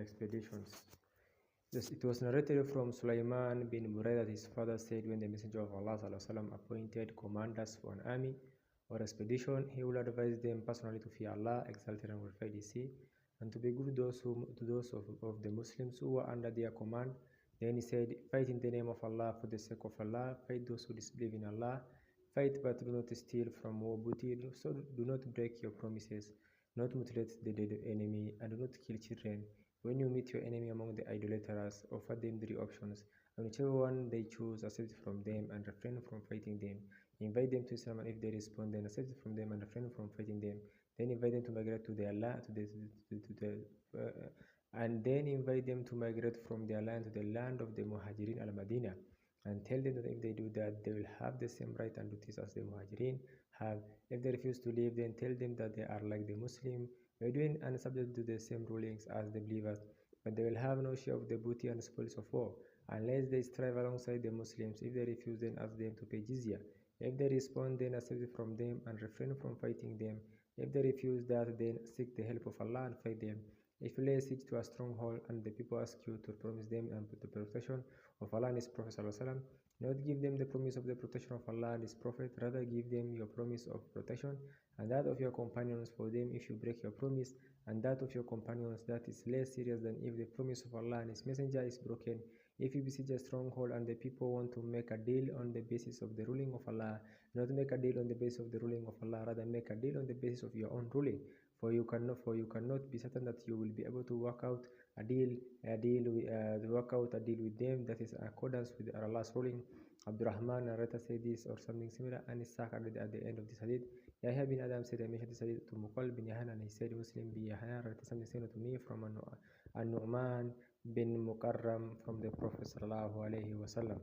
expeditions. Yes, it was narrated from Sulaiman bin Burayd that his father said, when the Messenger of Allah ﷺ appointed commanders for an army or expedition, he will advise them personally to fear Allah, exalted and glorified is He, and to be good to those of the Muslims who were under their command. Then he said, fight in the name of Allah, for the sake of Allah, fight those who disbelieve in Allah, fight but do not steal from war booty, so do not break your promises, not mutilate the dead enemy, and do not kill children. When you meet your enemy among the idolaters, offer them 3 options, and whichever one they choose, accept from them and refrain from fighting them. Invite them to Islam, and if they respond, then accept from them and refrain from fighting them. Then invite them to migrate to their land, and then invite them to migrate from their land to the land of the Muhajirin al-Madinah, and tell them that if they do that, they will have the same right and duties as the Muhajirin have. If they refuse to leave, then tell them that they are like the Muslim Bedouin and subject to the same rulings as the believers, but they will have no share of the booty and spoils of war, unless they strive alongside the Muslims. If they refuse, then ask them to pay jizya. If they respond, then accept it from them and refrain from fighting them. If they refuse that, then seek the help of Allah and fight them. If you lay siege to a stronghold and the people ask you to promise them and the protection of Allah and His Prophet ﷺ, not give them the promise of the protection of Allah and His Prophet, rather give them your promise of protection and that of your companions for them if you break your promise, and that of your companions. That is less serious than if the promise of Allah and His Messenger is broken. If you besiege a stronghold and the people want to make a deal on the basis of the ruling of Allah, not make a deal on the basis of the ruling of Allah, rather make a deal on the basis of your own ruling. For you cannot be certain that you will be able to work out a deal with them that is in accordance with Allah's ruling. Abdurrahman narrator said this or something similar, and Ishaq added at the end of this hadith. Yahya bin Adam said, I mentioned this hadith to Muqal bin Yahan, and he said, Muslim bin Yahya narrated something similar to me from An-Nu'man bin Mukarram from the Prophet sallallahu alaihi wasallam.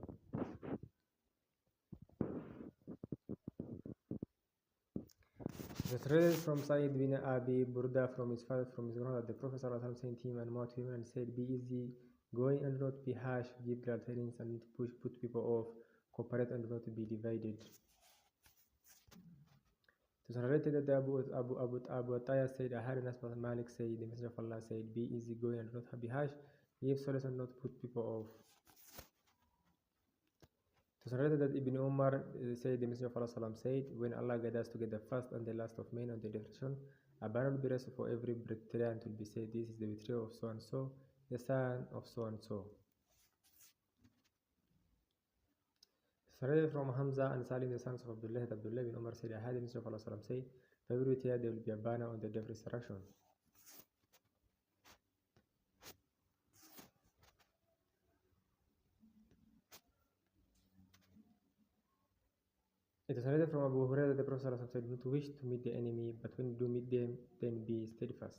It was read from Sa'id bin Abi Burda from his father, from his grandmother, that the Prophet ﷺ sent him and mocked him and said, be easy going and do not be harsh, give glad tidings and put people off, cooperate and do not be divided. It was narrated that Abu Ataya said, I heard Anas bin Malik say, the Messenger of Allah said, be easy going and do not be harsh, give solace and not put people off. It was narrated that Ibn Umar said, the Messenger of Allah said, when Allah guides us to get the first and the last of men on the direction, a banner will be raised for every betrayer and will be said, this is the betrayer of so and so, the son of so and so. It's narrated from Hamza and Salim, the sons of Abdullah, that Abdullah bin Umar said, I heard the Messenger of Allah say, for every betrayer there will be a banner on the different direction. It is narrated from Abu Hurairah that the Prophet said, do not wish to meet the enemy, but when you do meet them, then be steadfast.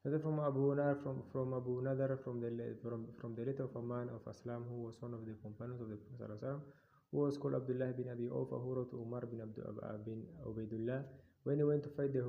Narrated from Abu Nadar from the letter of a man of Islam who was one of the companions of the Prophet, who was called Abdullah bin Abi Awfa, who wrote to Umar bin Ubaidullah. When he went to fight the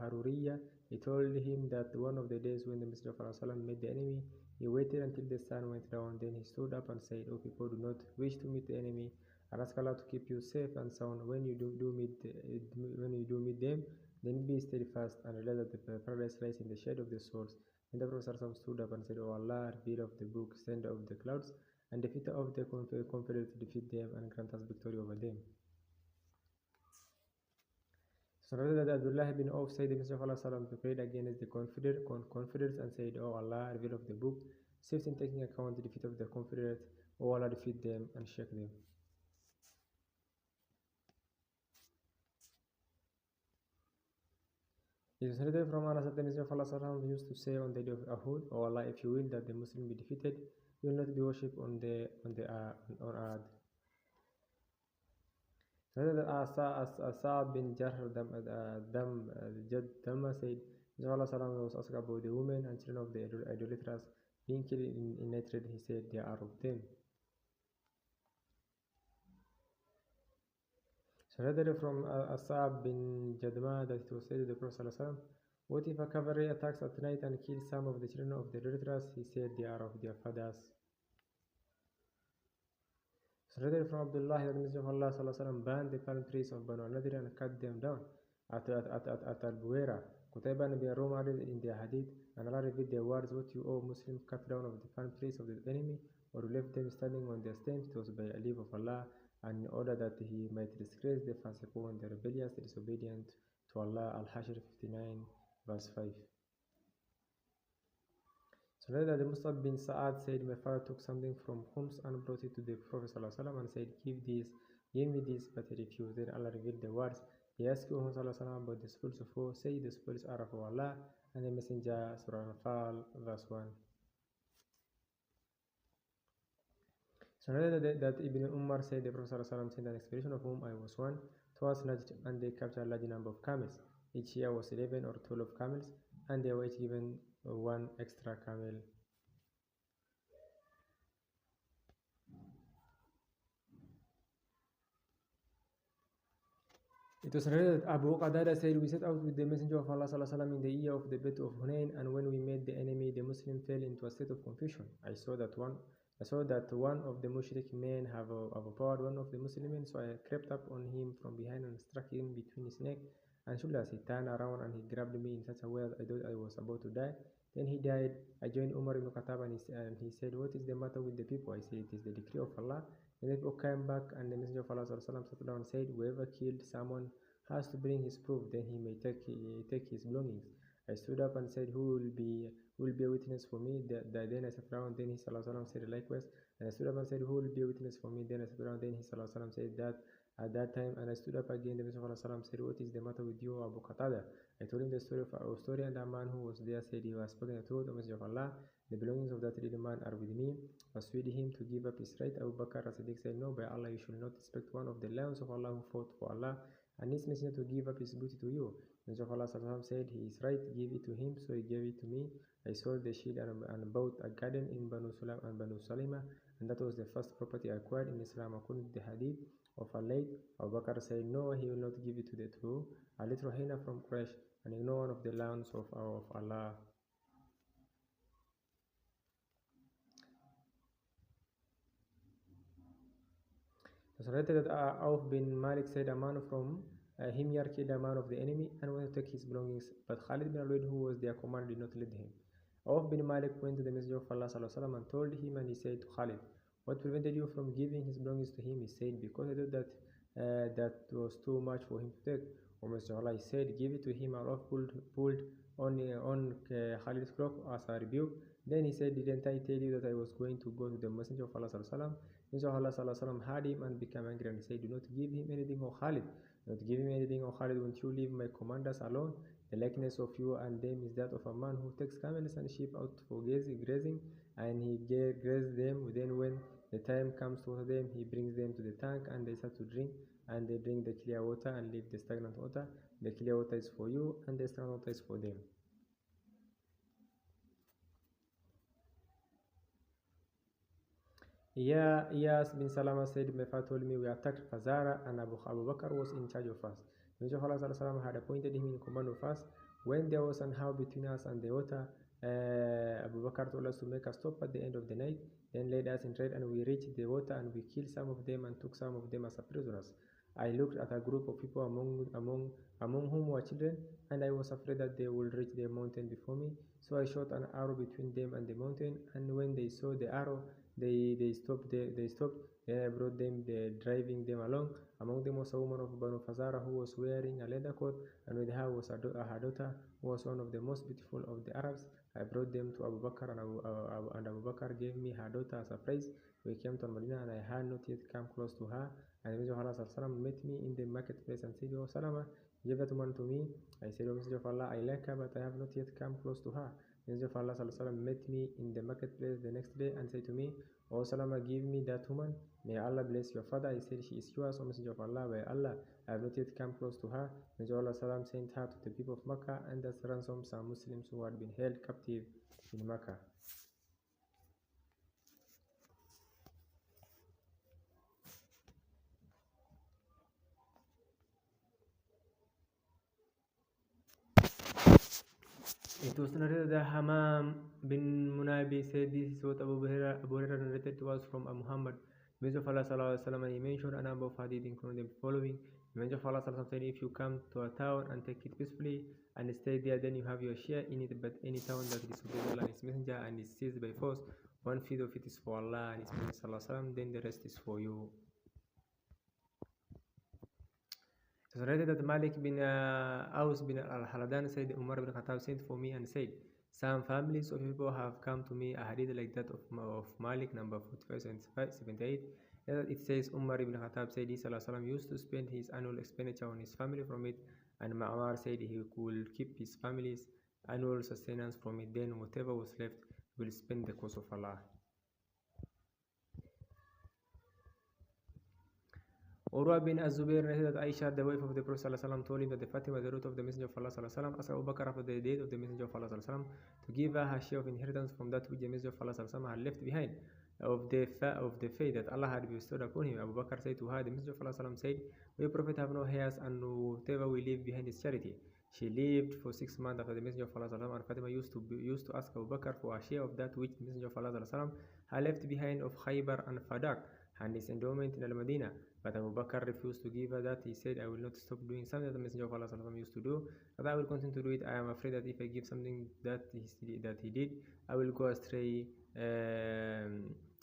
Haruriyya, he told him that one of the days when the Messenger of Allah met the enemy, he waited until the sun went down. Then he stood up and said, O people, do not wish to meet the enemy, and ask Allah to keep you safe and sound. When you do meet them, then be steadfast and realize that the paradise lies in the shade of the swords. Then the Prophet stood up and said, O Allah, revealer of the book, sender of the clouds, and defeater of the confederates, defeat them and grant us victory over them. So that Abdullah bin Auf said, the Messenger of Allah prayed against the confederates and said, O Allah, revealer of the book, save in taking account the defeat of the confederates. O Allah, defeat them and shake them. It is narrated from Anas that the Messenger of Allah used to say on the day of Uhud, O Allah, if you will that the Muslim be defeated, you will not be worshipped on earth. Asa'ab bin Jahr Damma said, Allah was asked about the women and children of the idolaters being killed in hatred. He said, they are of them. So rather from Asa'ab bin Jadma that it was said to the Prophet, what if a cavalry attacks at night and kills some of the children of the idolaters? He said, they are of their fathers. Rather from Abdullah that the Messenger of Allah banned the palm trees of Banu Nadir and cut them down at Al-Buwaira. Qutayba bin Roma in the hadith, and Allah revealed their words, what you, O Muslims, cut down of the firm place of the enemy, or left them standing on their stems, it was by a leave of Allah, and in order that He might disgrace the fasiqun, the rebellious, the disobedient to Allah. Al-Hashr 59 verse 5. So later the Mus'ab bin Sa'ad said, my father took something from Homs and brought it to the Prophet ﷺ and said, give me this, but he refused. Then Allah revealed the words, he asked you, Muhammad ﷺ, about the spoils of war. Say, the spoils are of Allah and the Messenger. Surah Al-Anfal, verse 1. So later that Ibn Umar said, the Prophet ﷺ sent an expedition of whom I was one towards Najd, and they captured a large number of camels. Each year was 11 or 12 camels, and they were each given one extra camel. It was narrated that Abu Qatada said, we set out with the Messenger of Allah ﷺ in the year of the Battle of Hunain, and when we met the enemy, the Muslim fell into a state of confusion. I saw that one of the mushrik men have overpowered one of the Muslim men, so I crept up on him from behind and struck him between his neck and shoulders. He turned around and he grabbed me in such a way that I thought I was about to die. Then he died. I joined Umar ibn Khattab and he said, what is the matter with the people? I said, it is the decree of Allah. Then the people came back, and the Messenger of Allah sat down and said, whoever killed someone has to bring his proof, then he may take his belongings. I stood up and said, who will be a witness for me? Then I sat down. Then he said likewise. And I stood up and said, who will be a witness for me? Then I sat down. Then he said that at that time. And I stood up again. The Messenger of Allah said, what is the matter with you, Abu Qatada? I told him the story of our story, and a man who was there said, he was speaking the truth. The Messenger of Allah, the belongings of that little man are with me. Persuaded him to give up his right. Abu Bakr as-Siddiq said, no, by Allah, you should not respect one of the lions of Allah who fought for Allah and his messenger to give up his booty to you. The Messenger of Allah said, he is right, give it to him. So he gave it to me. I sold the shield and bought a garden in Banu Sulam and Banu Salima, and that was the first property acquired in Islam. According to the hadith of al-Layth, Abu Bakr said, no, he will not give it to the true Ali Rohina from Quraysh, and ignore one of the lands of Allah. It was related that Auf bin Malik said, a man from Himyar killed a man of the enemy and went to take his belongings, but Khalid bin Walid, who was their commander, did not lead him. Auf bin Malik went to the Messenger of Allah ﷺ and told him, and he said to Khalid, what prevented you from giving his belongings to him? He said, because I thought that that was too much for him to take. O Messenger of Allah, he said, give it to him. And Auf pulled on Khalid's cloak as a rebuke. Then he said, didn't I tell you that I was going to go to the Messenger of Allah ﷺ? Messenger of Allah ﷺ heard him and became angry and said, do not give him anything, O Khalid. Do not give him anything, O Khalid. Won't you leave my commanders alone? The likeness of you and them is that of a man who takes camels and sheep out for grazing, and he grazes them. Then when the time comes to water them, he brings them to the tank, and they start to drink, and they drink the clear water and leave the stagnant water. The clear water is for you, and the stagnant water is for them. Iyas bin Salama said, my father told me we attacked Fazara, and Abu Bakr was in charge of us. The Messenger of Allah had appointed him in command of us. When there was an hour between us and the water, Abu Bakr told us to make a stop at the end of the night, then led us in trade, and we reached the water, and we killed some of them and took some of them as prisoners. I looked at a group of people among whom were children, and I was afraid that they would reach the mountain before me. So I shot an arrow between them and the mountain, and when they saw the arrow, they stopped. Then I brought them, driving them along. Among them was a woman of Banu Fazara who was wearing a leather coat, and with her was her daughter, who was one of the most beautiful of the Arabs. I brought them to Abu Bakr, and Abu Bakr gave me her daughter as a prize. We came to Medina, and I had not yet come close to her. And the Messenger of Allah met me in the marketplace and said, O Salama, give that woman to me. I said, O Messenger of Allah, I like her, but I have not yet come close to her. The Messenger of Allah met me in the marketplace the next day and said to me, O Salama, give me that woman. May Allah bless your father. I said, she is yours, O Messenger of Allah. By Allah, I have not yet come close to her. The Messenger of Allah sent her to the people of Makkah, and thus ransomed some Muslims who had been held captive in Makkah. It was narrated that Hamam bin Munabi said, this is what Abu Hurairah narrated to us from Muhammad, Messenger of Allah sallallahu alaihi wasallam, and he mentioned a number of hadith, including the following. The Messenger of Allah said, if you come to a town and take it peacefully and stay there, then you have your share in it. But any town that disobeys Allah and His Messenger and is seized by force, 1/5 of it is for Allah and His Messenger, then the rest is for you. It was related that Malik bin Aus bin al-Haladan said, Umar bin Khattab sent for me and said, some families of people have come to me, a hadith like that of Malik, number 4578. It says, Umar ibn Khattab said, he used to spend his annual expenditure on his family from it, and Ma'mar said he could keep his family's annual sustenance from it, then whatever was left will spend the cause of Allah. Urwa bin Az-Zubair narrated that Aisha, the wife of the Prophet ﷺ, told him that the Fatima, the daughter of the Messenger of Allah ﷺ, asked Abu Bakr after the death of the Messenger of Allah ﷺ to give her share of inheritance from that which the Messenger of Allah ﷺ had left behind of the faith that Allah had bestowed upon him. Abu Bakr said to her, the Messenger of Allah ﷺ said, we Prophet have no heirs, and whatever we leave behind is charity. She lived for 6 months after the Messenger of Allah ﷺ, and Fatima used to ask Abu Bakr for a share of that which the Messenger of Allah ﷺ had left behind of Khaybar and Fadak and his endowment in Al-Madinah. But Abu Bakr refused to give her that. He said, I will not stop doing something that the Messenger of Allah used to do, but I will continue to do it. I am afraid that if I give something that he did, I will go astray.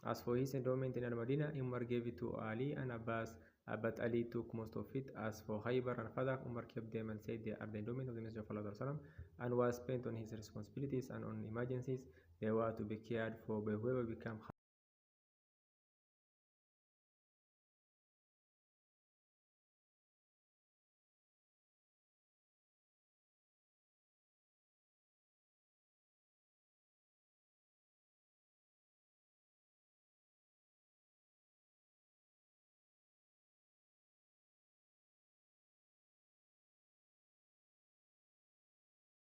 As for his endowment in Al-Madinah, Umar gave it to Ali and Abbas, but Ali took most of it. As for Khaybar and Fadak, Umar kept them and said they are the endowment of the Messenger of Allah and was spent on his responsibilities and on emergencies. They were to be cared for by whoever became